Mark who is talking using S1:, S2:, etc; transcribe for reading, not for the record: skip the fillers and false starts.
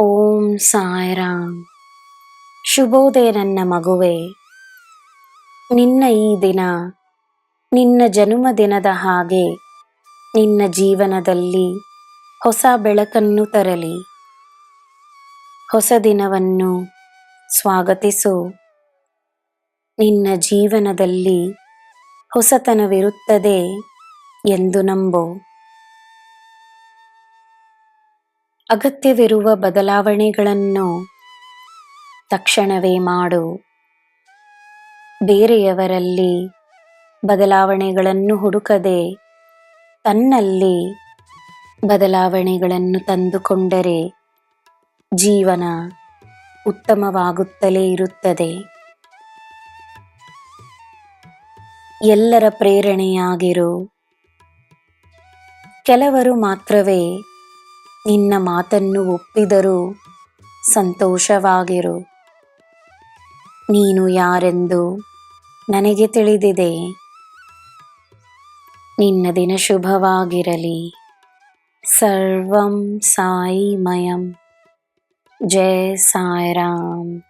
S1: ಓಂ ಸಾಯಿರಾಮ್. ಶುಭೋದಯ ನನ್ನ ಮಗುವೆ. ನಿನ್ನ ಈ ದಿನ ನಿನ್ನ ಜನ್ಮದಿನದ ಹಾಗೆ ನಿನ್ನ ಜೀವನದಲ್ಲಿ ಹೊಸ ಬೆಳಕನ್ನು ತರಲಿ. ಹೊಸ ದಿನವನ್ನು ಸ್ವಾಗತಿಸು. ನಿನ್ನ ಜೀವನದಲ್ಲಿ ಹೊಸತನವಿರುತ್ತದೆ ಎಂದು ನಂಬು. ಅಗತ್ಯವಿರುವ ಬದಲಾವಣೆಗಳನ್ನು ತಕ್ಷಣವೇ ಮಾಡು. ಬೇರೆಯವರಲ್ಲಿ ಬದಲಾವಣೆಗಳನ್ನು ಹುಡುಕದೆ ತನ್ನಲ್ಲಿ ಬದಲಾವಣೆಗಳನ್ನು ತಂದುಕೊಂಡರೆ ಜೀವನ ಉತ್ತಮವಾಗುತ್ತಲೇ ಇರುತ್ತದೆ. ಎಲ್ಲರ ಪ್ರೇರಣೆಯಾಗಿರು. ಕೆಲವರು ಮಾತ್ರವೇ ನಿನ್ನ ಮಾತನ್ನು ಒಪ್ಪಿದರೂ ಸಂತೋಷವಾಗಿರು. ನೀನು ಯಾರೆಂದು ನನಗೆ ತಿಳಿದಿದೆ. ನಿನ್ನ ದಿನ ಶುಭವಾಗಿರಲಿ. ಸರ್ವಂ ಸಾಯಿಮಯಂ. ಜೈ ಸಾಯಿರಾಮ್.